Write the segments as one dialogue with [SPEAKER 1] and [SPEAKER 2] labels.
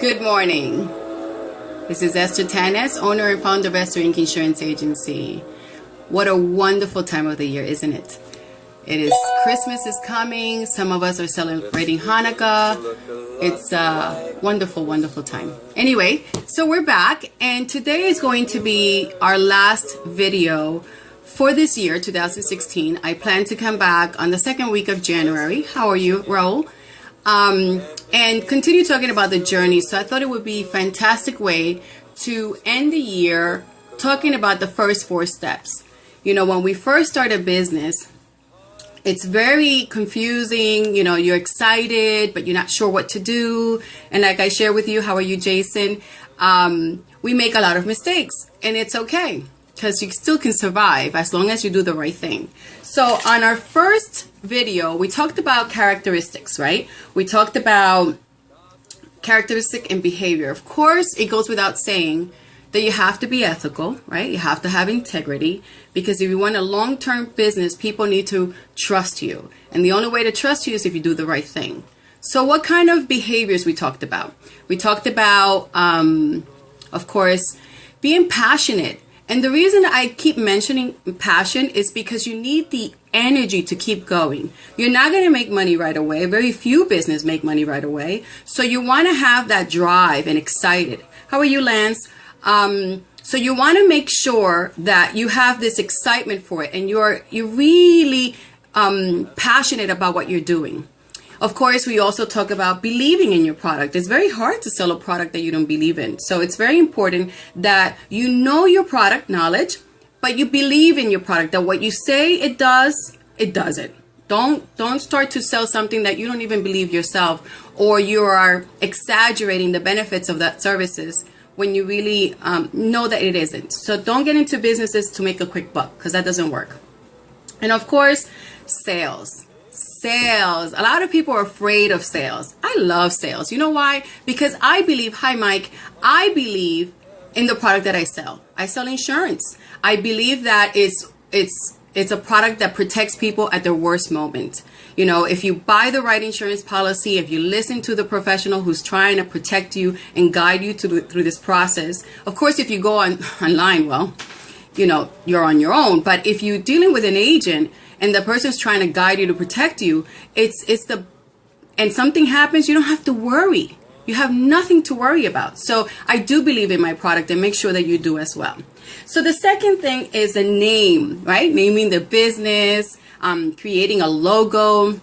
[SPEAKER 1] Good morning. This is Esther Tanez, owner and founder of ESTIR Insurance Agency. What a wonderful time of the year, isn't it? It is Christmas is coming. Some of us are celebrating Hanukkah. It's a wonderful, wonderful time. Anyway, so we're back, and today is going to be our last video for this year, 2016. I plan to come back on the second week of January. How are you, Raul? And continue talking about the journey. So I thought it would be a fantastic way to end the year talking about the first 4 steps. You know, when we first start a business, it's very confusing. You know, you're excited, but you're not sure what to do. And like I share with you, how are you, Jason? We make a lot of mistakes, and it's okay, because you still can survive as long as you do the right thing. So on our first video, we talked about characteristics, right? We talked about characteristic and behavior. Of course, it goes without saying that you have to be ethical, right? You have to have integrity, because if you want a long-term business, people need to trust you. And the only way to trust you is if you do the right thing. So what kind of behaviors we talked about? We talked about, of course, being passionate. And the reason I keep mentioning passion is because you need the energy to keep going. You're not going to make money right away. Very few businesses make money right away. So you want to have that drive and excited. How are you, Lance? So you want to make sure that you have this excitement for it, and you're really passionate about what you're doing. Of course, we also talk about believing in your product. It's very hard to sell a product that you don't believe in. So it's very important that you know your product knowledge, but you believe in your product, that what you say it does, it does it. Don't start to sell something that you don't even believe yourself, or you are exaggerating the benefits of that services when you really know that it isn't. So don't get into businesses to make a quick buck, because that doesn't work. And of course, sales. Sales. A lot of people are afraid of sales. I love sales. You know why? Because I believe, hi Mike, I believe in the product that I sell. I sell insurance. I believe that it's a product that protects people at their worst moment. You know, if you buy the right insurance policy, if you listen to the professional who's trying to protect you and guide you through this process. Of course, if you go online, well, you know, you're on your own. But if you're dealing with an agent and the person's trying to guide you to protect you, and something happens, you don't have to worry. You have nothing to worry about. So I do believe in my product, and make sure that you do as well. So the second thing is a name, right? Naming the business, creating a logo,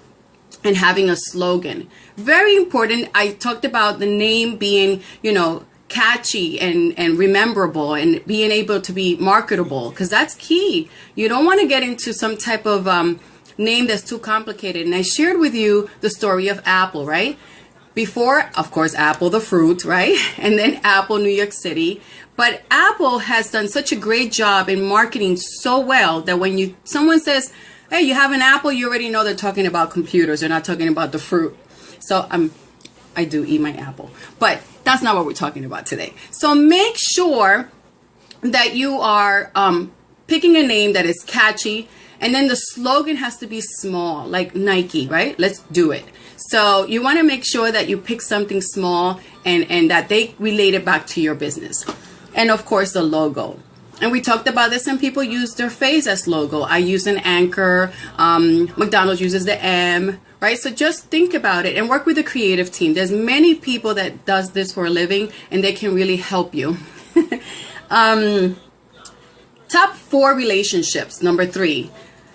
[SPEAKER 1] and having a slogan. Very important. I talked about the name being, you know, catchy and rememberable, and being able to be marketable, because that's key. You don't want to get into some type of name that's too complicated. And I shared with you the story of Apple, right? Before, of course, Apple the fruit, right? And then Apple New York City. But Apple has done such a great job in marketing so well that when someone says, hey, you have an apple, you already know they're talking about computers. They're not talking about the fruit. So I do eat my apple, but that's not what we're talking about today. So make sure that you are picking a name that is catchy, and then the slogan has to be small, like Nike, right? Let's do it. So you want to make sure that you pick something small and that they relate it back to your business. And of course, the logo. And we talked about this, and people use their face as logo. I use an anchor. McDonald's uses the M, right? So just think about it and work with the creative team. There's many people that does this for a living, and they can really help you. Top 4 relationships, number 3.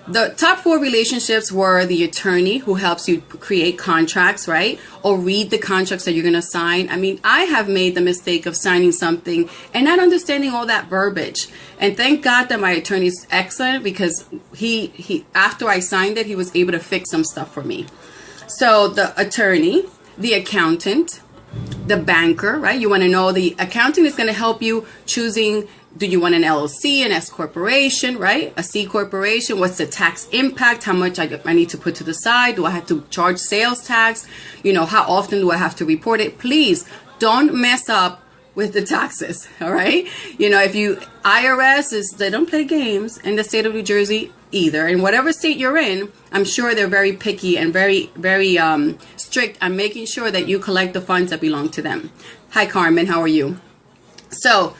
[SPEAKER 1] The top 4 relationships were the attorney, who helps you create contracts, right? Or read the contracts that you're going to sign. I mean, I have made the mistake of signing something and not understanding all that verbiage. And thank God that my attorney is excellent, because he after I signed it, he was able to fix some stuff for me. So the attorney, the accountant, the banker, right? You want to know, the accountant is going to help you choosing, do you want an LLC, an S corporation, right? A C corporation? What's the tax impact? How much I need to put to the side? Do I have to charge sales tax? You know, how often do I have to report it? Please don't mess up with the taxes, all right? You know, if you, they don't play games in the state of New Jersey either. In whatever state you're in, I'm sure they're very picky and very strict on making sure that you collect the funds that belong to them. Hi, Carmen. How are you? So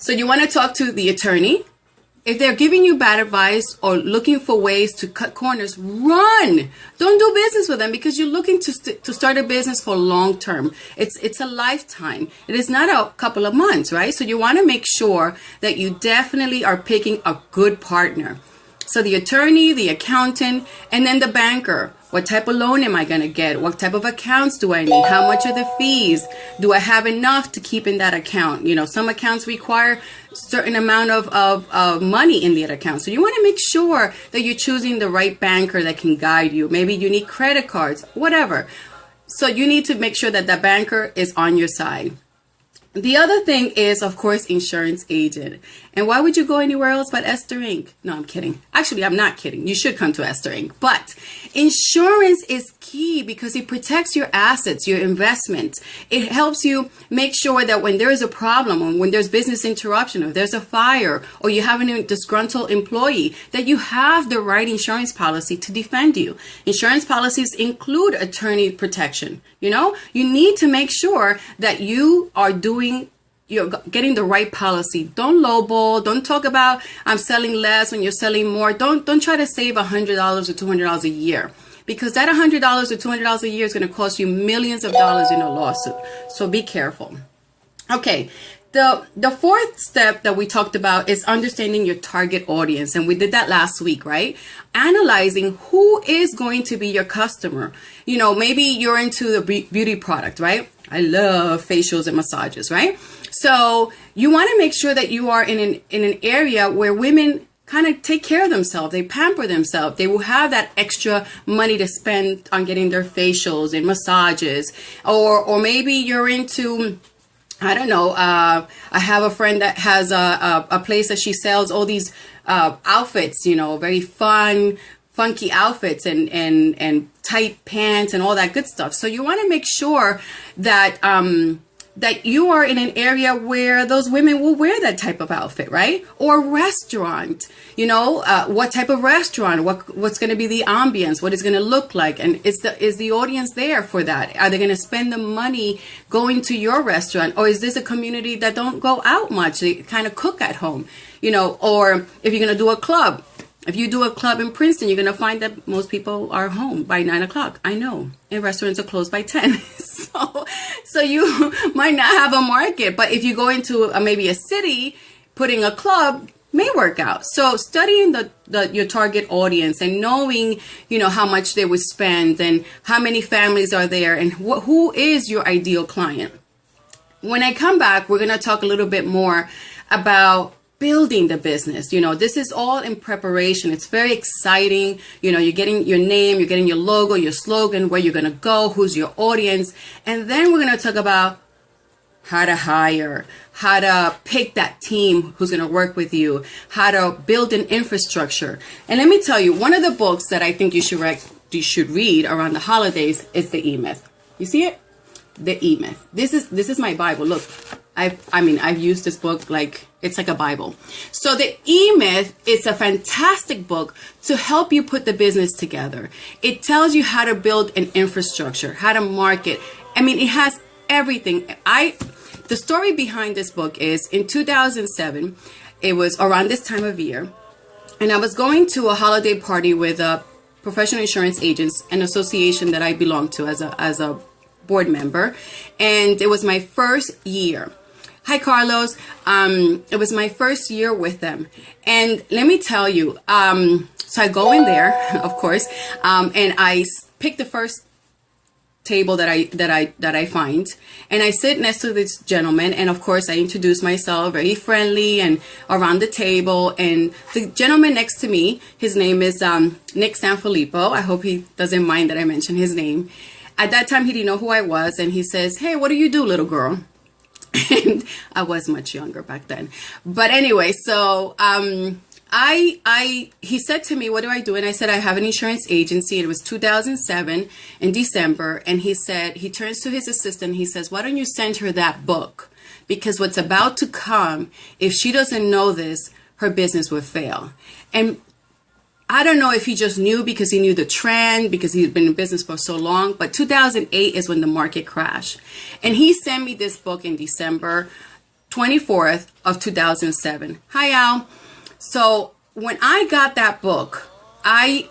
[SPEAKER 1] you want to talk to the attorney. If they're giving you bad advice or looking for ways to cut corners, run. Don't do business with them, because you're looking to start a business for long term. It's a lifetime. It is not a couple of months, right? So you want to make sure that you definitely are picking a good partner. So the attorney, the accountant, and then the banker. What type of loan am I going to get? What type of accounts do I need? How much are the fees? Do I have enough to keep in that account? You know, some accounts require a certain amount of money in that account. So you want to make sure that you're choosing the right banker that can guide you. Maybe you need credit cards, whatever. So you need to make sure that that banker is on your side. The other thing is, of course, insurance agent. And why would you go anywhere else but ESTIR Inc? No, I'm kidding. Actually, I'm not kidding. You should come to ESTIR Inc. But insurance is key because it protects your assets, your investments. It helps you make sure that when there is a problem, or when there's business interruption, or there's a fire, or you have a disgruntled employee, that you have the right insurance policy to defend you. Insurance policies include attorney protection. You know, you need to make sure that you are you're getting the right policy. Don't lowball. Don't talk about I'm selling less when you're selling more. Don't try to save $100 or $200 a year, because that $100 or $200 a year is going to cost you millions of dollars in a lawsuit. So be careful. Okay. The fourth step that we talked about is understanding your target audience. And we did that last week, right? Analyzing who is going to be your customer. You know, maybe you're into the beauty product, right? I love facials and massages, right? So you want to make sure that you are in an area where women kind of take care of themselves. They pamper themselves. They will have that extra money to spend on getting their facials and massages. Or maybe you're into, I don't know, I have a friend that has a place that she sells all these outfits, you know, very funky outfits and tight pants and all that good stuff. So you want to make sure that that you are in an area where those women will wear that type of outfit, right? Or restaurant, you know, what type of restaurant, what's going to be the ambience, what it's going to look like, and is the audience there for that? Are they going to spend the money going to your restaurant, or is this a community that don't go out much? They kind of cook at home, you know? Or if you're going to do a club. If you do a club in Princeton, you're going to find that most people are home by 9 o'clock. I know. And restaurants are closed by 10. So you might not have a market. But if you go into maybe a city, putting a club may work out. So studying your target audience and knowing, you know, how much they would spend and how many families are there and who is your ideal client. When I come back, we're going to talk a little bit more about building the business. You know, this is all in preparation. It's very exciting. You know, you're getting your name, you're getting your logo, your slogan, where you're going to go, who's your audience. And then we're going to talk about how to hire, how to pick that team who's going to work with you, how to build an infrastructure. And let me tell you, one of the books that I think you should read around the holidays is the E-Myth. You see it? The E-Myth. This is my Bible. Look, I've used this book like it's like a Bible. So the E-Myth is a fantastic book to help you put the business together. It tells you how to build an infrastructure, how to market. I mean, it has everything. The story behind this book is in 2007, it was around this time of year, and I was going to a holiday party with a professional insurance agents, an association that I belong to as a board member, and it was my first year. Hi, Carlos. It was my first year with them. And let me tell you, so I go in there, of course, and I pick the first table that I find, and I sit next to this gentleman, and of course I introduce myself, very friendly and around the table, and the gentleman next to me, his name is Nick Sanfilippo. I hope he doesn't mind that I mention his name. At that time, he didn't know who I was, and he says, "Hey, what do you do, little girl?" And I was much younger back then. But anyway, so he said to me, "What do I do?" And I said, "I have an insurance agency." It was 2007 in December. And he said, he turns to his assistant. He says, "Why don't you send her that book? Because what's about to come, if she doesn't know this, her business will fail." And I don't know if he just knew because he knew the trend, because he's been in business for so long, but 2008 is when the market crashed. And he sent me this book in December 24th of 2007. Hi, Al. So when I got that book, I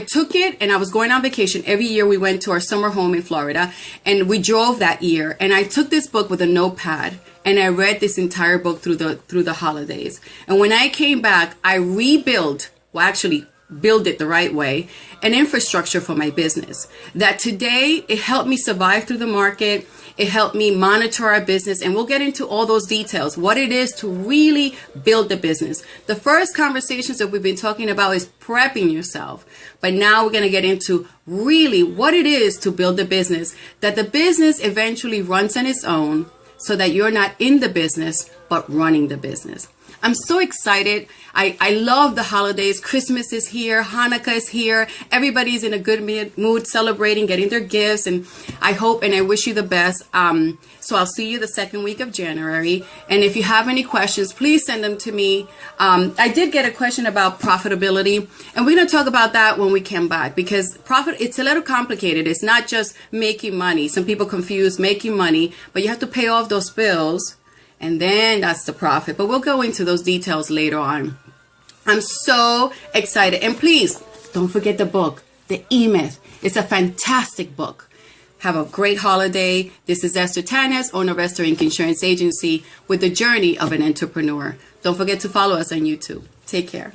[SPEAKER 1] took it, and I was going on vacation. Every year we went to our summer home in Florida, and we drove that year. And I took this book with a notepad, and I read this entire book through the holidays. And when I came back, I rebuilt, well, actually build it the right way, an infrastructure for my business. That today, it helped me survive through the market. It helped me monitor our business, and we'll get into all those details, what it is to really build the business. The first conversations that we've been talking about is prepping yourself, but now we're going to get into really what it is to build the business, that the business eventually runs on its own, so that you're not in the business, but running the business. I'm so excited. I love the holidays. Christmas is here. Hanukkah is here. Everybody's in a good mood, celebrating, getting their gifts. And I hope and I wish you the best. So I'll see you the second week of January. And if you have any questions, please send them to me. I did get a question about profitability. And we're going to talk about that when we come back, because it's a little complicated. It's not just making money. Some people confuse making money, but you have to pay off those bills. And then that's the profit. But we'll go into those details later on. I'm so excited. And please, don't forget the book, The E-Myth. It's a fantastic book. Have a great holiday. This is Esther Tanez, owner of ESTIR Inc. Insurance Agency, with the journey of an entrepreneur. Don't forget to follow us on YouTube. Take care.